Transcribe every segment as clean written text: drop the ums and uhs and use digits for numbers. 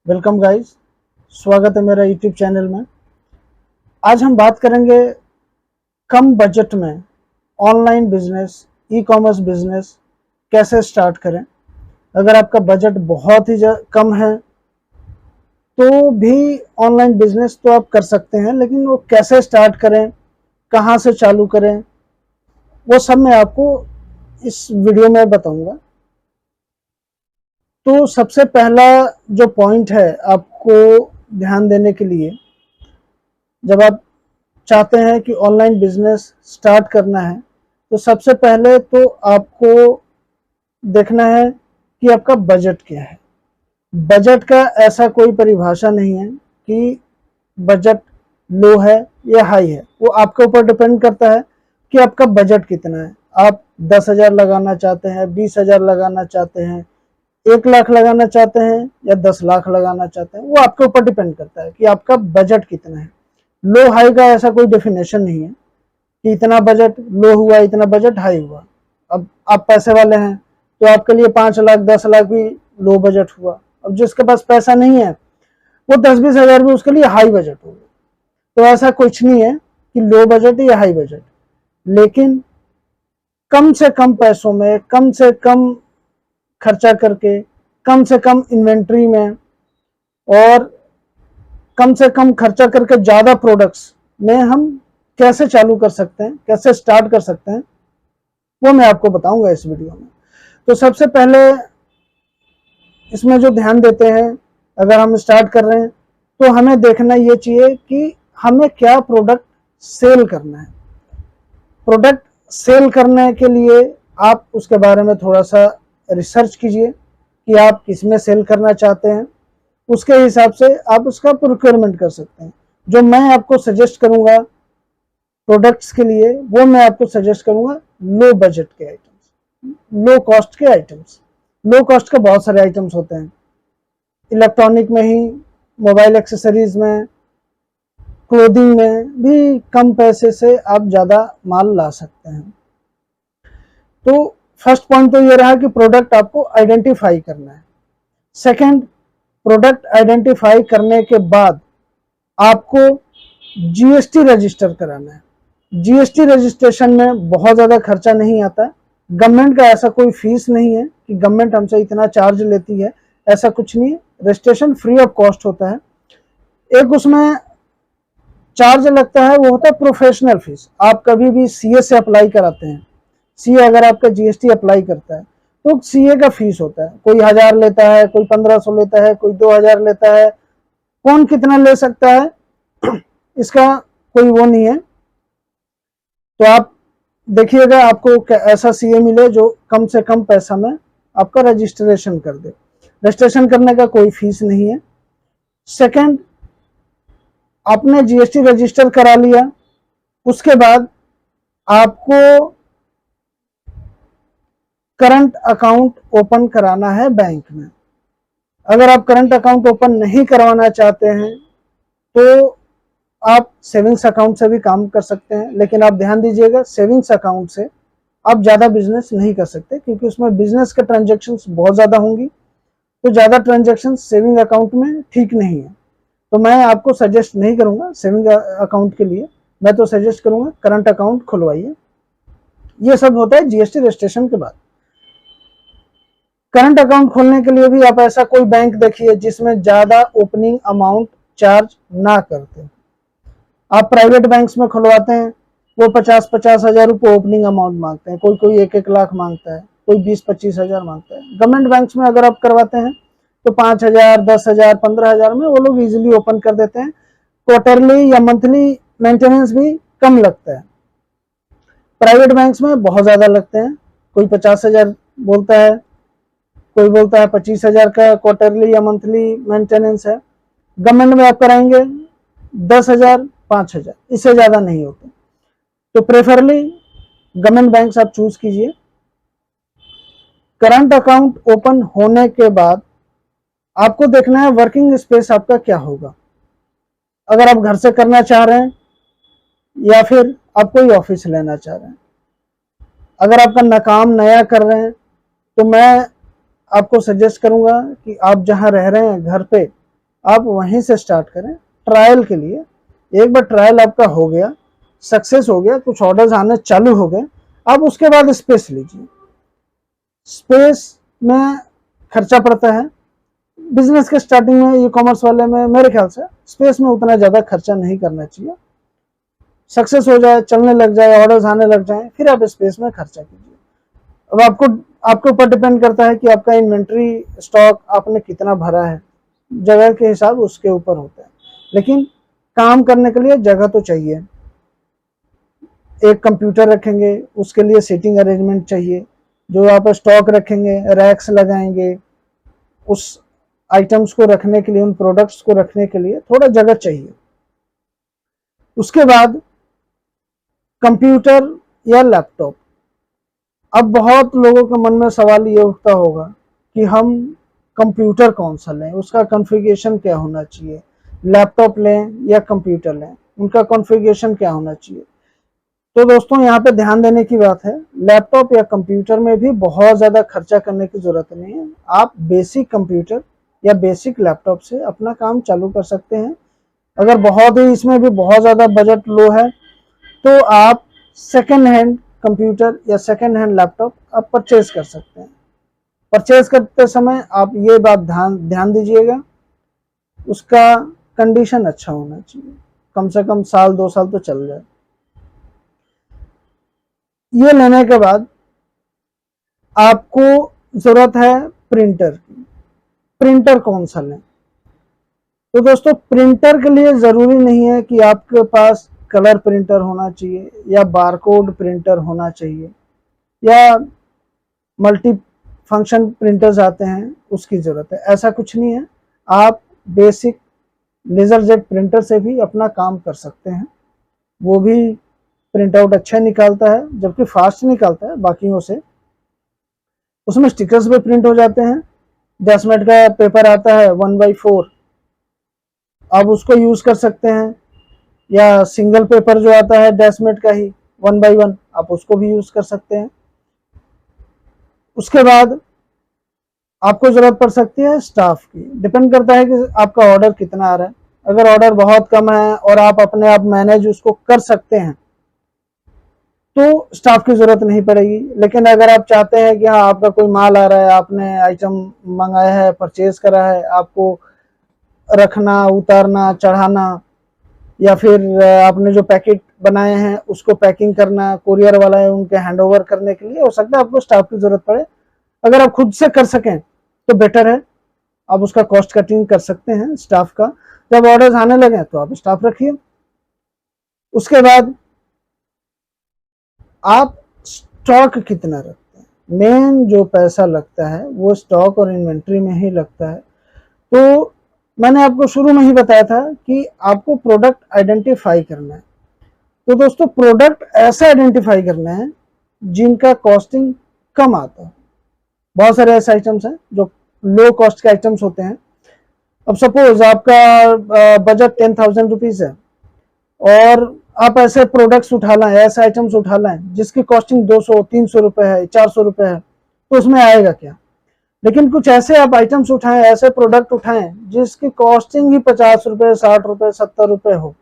Welcome guys, स्वागत है मेरा यूट्यूब चैनल में। आज हम बात करेंगे कम बजट में online business, e commerce business कैसे स्टार्ट करें। अगर आपका बजट बहुत ही कम है तो भी ऑनलाइन बिजनेस तो आप कर सकते हैं, लेकिन वो कैसे स्टार्ट करें, कहाँ से चालू करें, वो सब मैं आपको इस वीडियो में बताऊंगा। तो सबसे पहला जो पॉइंट है आपको ध्यान देने के लिए, जब आप चाहते हैं कि ऑनलाइन बिजनेस स्टार्ट करना है तो सबसे पहले तो आपको देखना है कि आपका बजट क्या है। बजट का ऐसा कोई परिभाषा नहीं है कि बजट लो है या हाई है, वो आपके ऊपर डिपेंड करता है कि आपका बजट कितना है। आप 10,000 लगाना चाहते हैं, 20,000 लगाना चाहते हैं, 1 लाख लगाना चाहते हैं या 10 लाख लगाना चाहते हैं, वो आपके ऊपर डिपेंड करता है कि आपका बजट कितना है। लो हाई का ऐसा कोई डेफिनेशन नहीं है कि इतना बजट लो हुआ, इतना बजट हाई हुआ। अब आप पैसे वाले हैं तो आपके लिए 5 लाख 10 लाख भी लो बजट हुआ। अब जिसके पास पैसा नहीं है वो 10-20 हजार भी उसके लिए हाई बजट होगा। तो ऐसा कुछ नहीं है कि लो बजट या हाई बजट, लेकिन कम से कम पैसों में, कम से कम खर्चा करके, कम से कम इन्वेंट्री में और कम से कम खर्चा करके ज़्यादा प्रोडक्ट्स में हम कैसे चालू कर सकते हैं, कैसे स्टार्ट कर सकते हैं, वो मैं आपको बताऊंगा इस वीडियो में। तो सबसे पहले इसमें जो ध्यान देते हैं, अगर हम स्टार्ट कर रहे हैं तो हमें देखना ये चाहिए कि हमें क्या प्रोडक्ट सेल करना है। प्रोडक्ट सेल करने के लिए आप उसके बारे में थोड़ा सा रिसर्च कीजिए कि आप किसमें सेल करना चाहते हैं। उसके हिसाब से आप उसका प्रोक्योरमेंट कर सकते हैं। जो मैं आपको सजेस्ट करूंगा प्रोडक्ट्स के लिए, वो मैं आपको सजेस्ट करूंगा लो बजट के आइटम्स, लो कॉस्ट के आइटम्स। लो कॉस्ट के बहुत सारे आइटम्स होते हैं, इलेक्ट्रॉनिक में ही, मोबाइल एक्सेसरीज में, क्लोथिंग में भी कम पैसे से आप ज़्यादा माल ला सकते हैं। तो फर्स्ट पॉइंट तो ये रहा कि प्रोडक्ट आपको आइडेंटिफाई करना है। सेकंड, प्रोडक्ट आइडेंटिफाई करने के बाद आपको जीएसटी रजिस्टर कराना है। जीएसटी रजिस्ट्रेशन में बहुत ज़्यादा खर्चा नहीं आता है। गवर्नमेंट का ऐसा कोई फीस नहीं है कि गवर्नमेंट हमसे इतना चार्ज लेती है, ऐसा कुछ नहीं है। रजिस्ट्रेशन फ्री ऑफ कॉस्ट होता है। एक उसमें चार्ज लगता है, वो होता है प्रोफेशनल फीस। आप कभी भी सीए से अप्लाई कराते हैं, सीए अगर आपका जीएसटी अप्लाई करता है तो सीए का फीस होता है, कोई 1,000 लेता है, कोई 1,500 लेता है, कोई 2,000 लेता है, कौन कितना ले सकता है इसका कोई वो नहीं है। तो आप देखिएगा आपको ऐसा सीए मिले जो कम से कम पैसा में आपका रजिस्ट्रेशन कर दे। रजिस्ट्रेशन करने का कोई फीस नहीं है। सेकंड, आपने जीएसटी रजिस्टर करा लिया, उसके बाद आपको करंट अकाउंट ओपन कराना है बैंक में। अगर आप करंट अकाउंट ओपन नहीं करवाना चाहते हैं तो आप सेविंग्स अकाउंट से भी काम कर सकते हैं, लेकिन आप ध्यान दीजिएगा सेविंग्स अकाउंट से आप ज़्यादा बिजनेस नहीं कर सकते, क्योंकि उसमें बिजनेस के ट्रांजेक्शन्स बहुत ज़्यादा होंगी। तो ज़्यादा ट्रांजेक्शन सेविंग अकाउंट में ठीक नहीं है। तो मैं आपको सजेस्ट नहीं करूँगा सेविंग अकाउंट के लिए, मैं तो सजेस्ट करूँगा करंट अकाउंट खुलवाइए। ये सब होता है जीएसटी रजिस्ट्रेशन के बाद। करंट अकाउंट खोलने के लिए भी आप ऐसा कोई बैंक देखिए जिसमें ज़्यादा ओपनिंग अमाउंट चार्ज ना करते। आप प्राइवेट बैंक्स में खुलवाते हैं, वो 50-50 हजार रुपये ओपनिंग अमाउंट मांगते हैं, कोई कोई 1-1 लाख मांगता है, कोई 20-25 हजार मांगता है। गवर्नमेंट बैंक्स में अगर आप करवाते हैं तो 5,000, 10,000, 15,000 में वो लोग इजीली ओपन कर देते हैं। क्वार्टरली या मंथली मेंटेनेंस भी कम लगता है। प्राइवेट बैंक्स में बहुत ज़्यादा लगते हैं, कोई 50,000 बोलता है, कोई बोलता है 25,000 का क्वार्टरली या मंथली मेंटेनेंस है। गवर्नमेंट में आप कराएंगे 10,000, 5,000, इससे ज़्यादा नहीं होते। तो प्रेफरली गवर्नमेंट बैंक्स आप चूज कीजिए। करंट अकाउंट ओपन होने के बाद आपको देखना है वर्किंग स्पेस आपका क्या होगा। अगर आप घर से करना चाह रहे हैं या फिर आप कोई ऑफिस लेना चाह रहे हैं। अगर आपका काम नया कर रहे हैं तो मैं आपको सजेस्ट करूंगा कि आप जहां रह रहे हैं घर पे आप वहीं से स्टार्ट करें ट्रायल के लिए। एक बार ट्रायल आपका हो गया, सक्सेस हो गया, कुछ ऑर्डर्स आने चालू हो गए, आप उसके बाद स्पेस लीजिए। स्पेस में खर्चा पड़ता है बिजनेस के स्टार्टिंग में, ई कॉमर्स वाले में मेरे ख्याल से स्पेस में उतना ज़्यादा खर्चा नहीं करना चाहिए। सक्सेस हो जाए, चलने लग जाए, ऑर्डर्स आने लग जाए, फिर आप स्पेस में खर्चा कीजिए। अब आपके ऊपर डिपेंड करता है कि आपका इन्वेंट्री स्टॉक आपने कितना भरा है, जगह के हिसाब उसके ऊपर होता है। लेकिन काम करने के लिए जगह तो चाहिए। एक कंप्यूटर रखेंगे, उसके लिए सीटिंग अरेंजमेंट चाहिए। जो आप स्टॉक रखेंगे, रैक्स लगाएंगे, उस आइटम्स को रखने के लिए, उन प्रोडक्ट्स को रखने के लिए थोड़ा जगह चाहिए। उसके बाद कंप्यूटर या लैपटॉप। अब बहुत लोगों के मन में सवाल ये उठता होगा कि हम कंप्यूटर कौन सा लें, उसका कॉन्फ़िगरेशन क्या होना चाहिए, लैपटॉप लें या कंप्यूटर लें, उनका कॉन्फ़िगरेशन क्या होना चाहिए। तो दोस्तों यहाँ पे ध्यान देने की बात है, लैपटॉप या कंप्यूटर में भी बहुत ज़्यादा खर्चा करने की ज़रूरत नहीं है। आप बेसिक कंप्यूटर या बेसिक लैपटॉप से अपना काम चालू कर सकते हैं। अगर बहुत ही इसमें भी बहुत ज़्यादा बजट लो है तो आप सेकेंड हैंड कंप्यूटर या सेकेंड हैंड लैपटॉप आप परचेज कर सकते हैं। परचेज करते समय आप ये बात ध्यान दीजिएगा, उसका कंडीशन अच्छा होना चाहिए, कम से कम साल 2 साल तो चल जाए। ये लेने के बाद आपको जरूरत है प्रिंटर की। प्रिंटर कौन सा लें? तो दोस्तों प्रिंटर के लिए जरूरी नहीं है कि आपके पास कलर प्रिंटर होना चाहिए या बारकोड प्रिंटर होना चाहिए या मल्टी फंक्शन प्रिंटर्स आते हैं उसकी ज़रूरत है, ऐसा कुछ नहीं है। आप बेसिक लेज़र जेट प्रिंटर से भी अपना काम कर सकते हैं। वो भी प्रिंट आउट अच्छा निकालता है, जबकि फास्ट निकालता है बाकियों से। उसमें स्टिकर्स भी प्रिंट हो जाते हैं। डेस्मेट का पेपर आता है 1/4, आप उसको यूज़ कर सकते हैं, या सिंगल पेपर जो आता है डेस्मेट का ही 1/1, आप उसको भी यूज़ कर सकते हैं। उसके बाद आपको ज़रूरत पड़ सकती है स्टाफ की। डिपेंड करता है कि आपका ऑर्डर कितना आ रहा है। अगर ऑर्डर बहुत कम है और आप अपने आप मैनेज उसको कर सकते हैं तो स्टाफ की ज़रूरत नहीं पड़ेगी। लेकिन अगर आप चाहते हैं कि हाँ आपका कोई माल आ रहा है, आपने आइटम मंगाया है, परचेज करा है, आपको रखना, उतारना, चढ़ाना, या फिर आपने जो पैकेट बनाए हैं उसको पैकिंग करना, कुरियर वाला है उनके हैंड ओवर करने के लिए हो सकता है आपको स्टाफ की ज़रूरत पड़े। अगर आप खुद से कर सकें तो बेटर है, आप उसका कॉस्ट कटिंग कर सकते हैं स्टाफ का। जब ऑर्डर्स आने लगे तो आप स्टाफ रखिए। उसके बाद आप स्टॉक कितना रखते हैं, मेन जो पैसा लगता है वो स्टॉक और इन्वेंट्री में ही लगता है। तो मैंने आपको शुरू में ही बताया था कि आपको प्रोडक्ट आइडेंटिफाई करना है। तो दोस्तों प्रोडक्ट ऐसा आइडेंटिफाई करना है जिनका कॉस्टिंग कम आता है। बहुत सारे ऐसे आइटम्स हैं जो लो कॉस्ट के आइटम्स होते हैं। अब सपोज आपका बजट 10,000 रुपीज़ है और आप ऐसे प्रोडक्ट्स उठा लाएं, ऐसे आइटम्स उठा लाएं जिसकी कॉस्टिंग 200-300 रुपये है, 400 रुपये है, तो उसमें आएगा क्या। लेकिन कुछ ऐसे आप आइटम्स उठाएं, ऐसे प्रोडक्ट उठाएं जिसकी कॉस्टिंग ही 50 रुपये, 60 रुपये, 70 रुपये हो,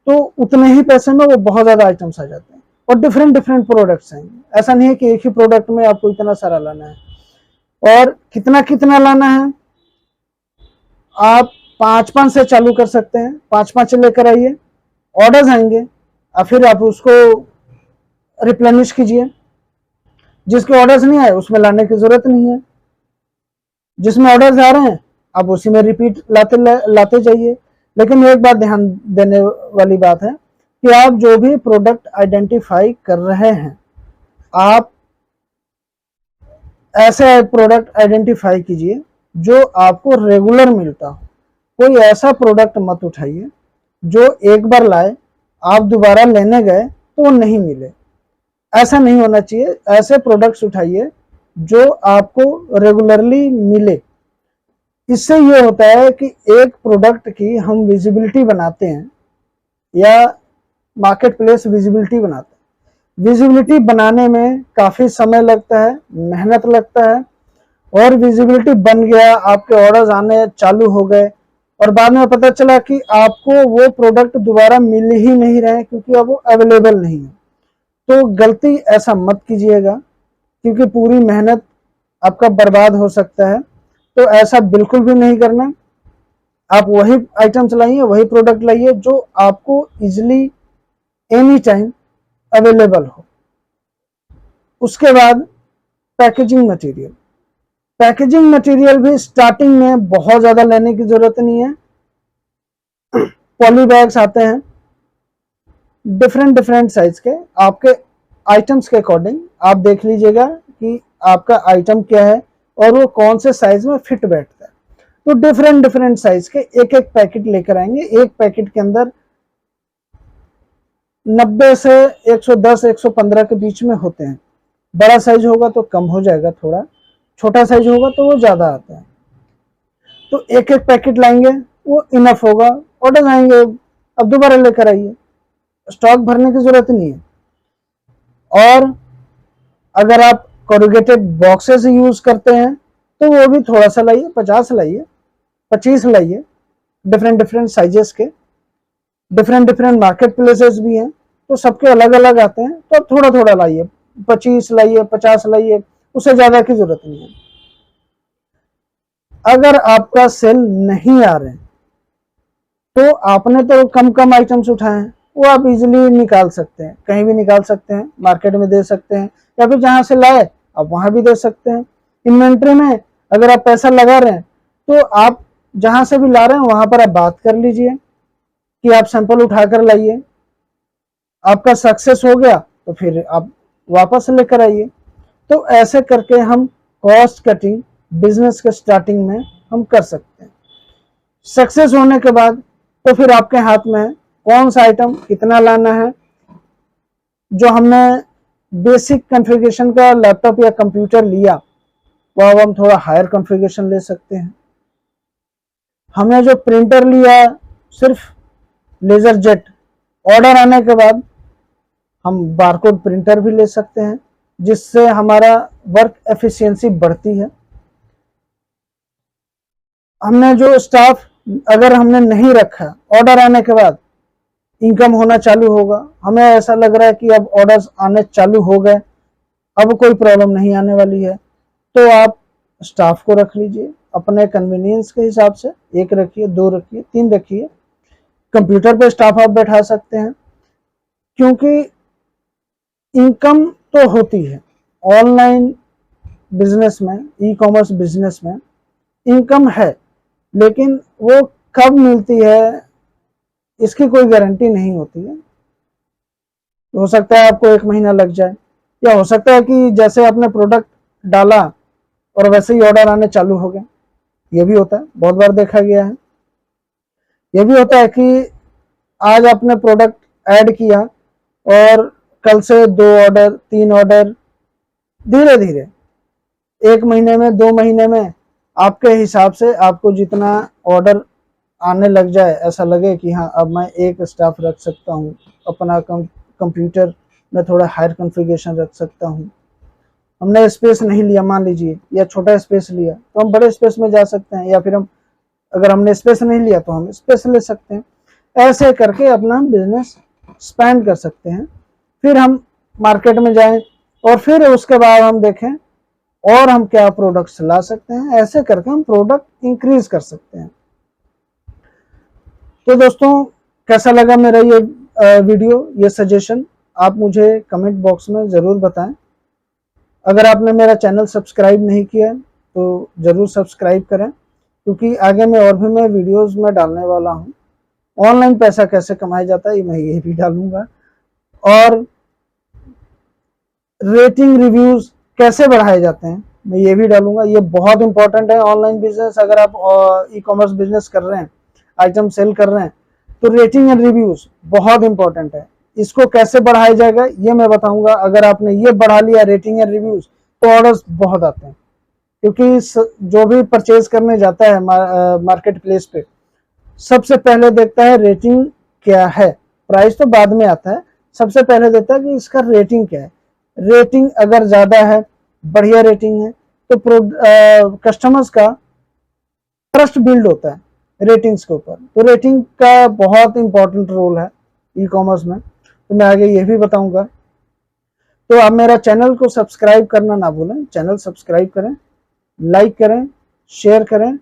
तो उतने ही पैसे में वो बहुत ज़्यादा आइटम्स आ जाते हैं और डिफरेंट डिफरेंट प्रोडक्ट्स हैं। ऐसा नहीं है कि एक ही प्रोडक्ट में आपको इतना सारा लाना है। और कितना कितना लाना है, आप 5-5 से चालू कर सकते हैं। 5-5 लेकर आइए, ऑर्डर्स आएंगे और फिर आप उसको रिप्लेनिश कीजिए। जिसके ऑर्डर्स नहीं आए उसमें लाने की ज़रूरत नहीं है, जिसमें ऑर्डर्स आ रहे हैं आप उसी में रिपीट लाते जाइए। लेकिन एक बात ध्यान देने वाली बात है कि आप जो भी प्रोडक्ट आइडेंटिफाई कर रहे हैं, आप ऐसे प्रोडक्ट आइडेंटिफाई कीजिए जो आपको रेगुलर मिलता हो। कोई ऐसा प्रोडक्ट मत उठाइए जो एक बार लाए, आप दोबारा लेने गए तो वो नहीं मिले। ऐसा नहीं होना चाहिए। ऐसे प्रोडक्ट्स उठाइए जो आपको रेगुलरली मिले। इससे ये होता है कि एक प्रोडक्ट की हम विजिबिलिटी बनाते हैं या मार्केट प्लेस विजिबिलिटी बनाते हैं। विजिबिलिटी बनाने में काफ़ी समय लगता है, मेहनत लगता है, और विजिबिलिटी बन गया, आपके ऑर्डर्स आने चालू हो गए, और बाद में पता चला कि आपको वो प्रोडक्ट दोबारा मिल ही नहीं रहे क्योंकि अब वो अवेलेबल नहीं है। तो गलती ऐसा मत कीजिएगा, क्योंकि पूरी मेहनत आपका बर्बाद हो सकता है। तो ऐसा बिल्कुल भी नहीं करना। आप वही आइटम्स लाइए, वही प्रोडक्ट लाइए जो आपको इजिली एनी टाइम अवेलेबल हो। उसके बाद पैकेजिंग मटेरियल। पैकेजिंग मटेरियल भी स्टार्टिंग में बहुत ज़्यादा लेने की ज़रूरत नहीं है। पॉली बैग्स आते हैं डिफरेंट डिफरेंट साइज के, आपके आइटम्स के अकॉर्डिंग आप देख लीजिएगा कि आपका आइटम क्या है और वो कौन से साइज में फिट बैठता है। तो डिफरेंट डिफरेंट साइज के एक एक पैकेट लेकर आएंगे। एक पैकेट के अंदर 90 से 110 115 के बीच में होते हैं। बड़ा साइज होगा तो कम हो जाएगा, थोड़ा छोटा साइज होगा तो वो ज़्यादा आता है। तो एक एक पैकेट लाएंगे, वो इनफ होगा। ऑर्डर आएंगे, अब दोबारा लेकर आइए, स्टॉक भरने की जरूरत नहीं है। और अगर आप कोरुगेटेड बॉक्सेस यूज करते हैं तो वो भी थोड़ा सा लाइए, 50 लाइए, 25 लाइए, डिफरेंट डिफरेंट साइजेस के। डिफरेंट डिफरेंट मार्केट प्लेसेस भी हैं तो सबके अलग अलग आते हैं, तो आप थोड़ा थोड़ा लाइए, 25 लाइए, 50 लाइए, उससे ज्यादा की जरूरत नहीं है। अगर आपका सेल नहीं आ रहे तो आपने तो कम कम आइटम्स उठाए हैं, वो आप इजीली निकाल सकते हैं, कहीं भी निकाल सकते हैं, मार्केट में दे सकते हैं, या फिर जहां से लाए आप वहां भी दे सकते हैं। इन्वेंट्री में अगर आप पैसा लगा रहे हैं तो आप जहां से भी ला रहे हैं वहां पर आप बात कर लीजिए कि आप सैंपल उठाकर लाइए। आपका सक्सेस हो गया तो फिर आप वापस लेकर आइए। तो ऐसे करके हम कॉस्ट कटिंग बिजनेस के स्टार्टिंग में हम कर सकते हैं। सक्सेस होने के बाद तो फिर आपके हाथ में है कौन सा आइटम कितना लाना है। जो हमने बेसिक कॉन्फ़िगरेशन का लैपटॉप या कंप्यूटर लिया वो अब हम थोड़ा हायर कॉन्फ़िगरेशन ले सकते हैं। हमने जो प्रिंटर लिया सिर्फ लेजर जेट, ऑर्डर आने के बाद हम बारकोड प्रिंटर भी ले सकते हैं, जिससे हमारा वर्क एफिशिएंसी बढ़ती है। हमने जो स्टाफ अगर हमने नहीं रखा, ऑर्डर आने के बाद इनकम होना चालू होगा, हमें ऐसा लग रहा है कि अब ऑर्डर्स आने चालू हो गए, अब कोई प्रॉब्लम नहीं आने वाली है, तो आप स्टाफ को रख लीजिए अपने कन्वीनियंस के हिसाब से। 1 रखिए, 2 रखिए, 3 रखिए। कंप्यूटर पे स्टाफ आप बैठा सकते हैं, क्योंकि इनकम तो होती है ऑनलाइन बिजनेस में, ई कॉमर्स बिजनेस में इनकम है, लेकिन वो कब मिलती है इसकी कोई गारंटी नहीं होती है। हो सकता है आपको 1 महीना लग जाए, या हो सकता है कि जैसे आपने प्रोडक्ट डाला और वैसे ही ऑर्डर आने चालू हो गए। ये भी होता है, बहुत बार देखा गया है। ये भी होता है कि आज आपने प्रोडक्ट ऐड किया और कल से 2 ऑर्डर 3 ऑर्डर, धीरे धीरे 1 महीने में 2 महीने में आपके हिसाब से आपको जितना ऑर्डर आने लग जाए, ऐसा लगे कि हाँ अब मैं एक स्टाफ रख सकता हूँ, अपना कंप्यूटर में थोड़ा हायर कॉन्फ़िगरेशन रख सकता हूँ। हमने स्पेस नहीं लिया मान लीजिए, या छोटा स्पेस लिया, तो हम बड़े स्पेस में जा सकते हैं, या फिर हम अगर हमने स्पेस नहीं लिया तो हम स्पेस ले सकते हैं। ऐसे करके अपना बिजनेस एक्सपैंड कर सकते हैं। फिर हम मार्केट में जाएं और फिर उसके बाद हम देखें और हम क्या प्रोडक्ट्स ला सकते हैं। ऐसे करके हम प्रोडक्ट इंक्रीज कर सकते हैं। तो दोस्तों, कैसा लगा मेरा ये वीडियो, ये सजेशन, आप मुझे कमेंट बॉक्स में ज़रूर बताएं। अगर आपने मेरा चैनल सब्सक्राइब नहीं किया है तो ज़रूर सब्सक्राइब करें, क्योंकि आगे मैं और भी मैं वीडियोस में डालने वाला हूँ। ऑनलाइन पैसा कैसे कमाया जाता है मैं ये भी डालूंगा, और रेटिंग रिव्यूज कैसे बढ़ाए जाते हैं मैं ये भी डालूंगा। ये बहुत इंपॉर्टेंट है ऑनलाइन बिजनेस। अगर आप ई कॉमर्स बिजनेस कर रहे हैं, आइटम सेल कर रहे हैं, तो रेटिंग एंड रिव्यूज बहुत इंपॉर्टेंट है। इसको कैसे बढ़ाया जाएगा ये मैं बताऊंगा। अगर आपने ये बढ़ा लिया रेटिंग एंड रिव्यूज तो ऑर्डर्स बहुत आते हैं, क्योंकि जो भी परचेज करने जाता है मार्केट प्लेस पे सबसे पहले देखता है रेटिंग क्या है। प्राइस तो बाद में आता है, सबसे पहले देखता है कि इसका रेटिंग क्या है। रेटिंग अगर ज्यादा है, बढ़िया रेटिंग है, तो कस्टमर्स का ट्रस्ट बिल्ड होता है। रेटिंग्स के ऊपर। तो रेटिंग का बहुत इंपॉर्टेंट रोल है ई कॉमर्स में, तो मैं आगे ये भी बताऊंगा। तो आप मेरा चैनल को सब्सक्राइब करना ना भूलें, चैनल सब्सक्राइब करें, लाइक करें, शेयर करें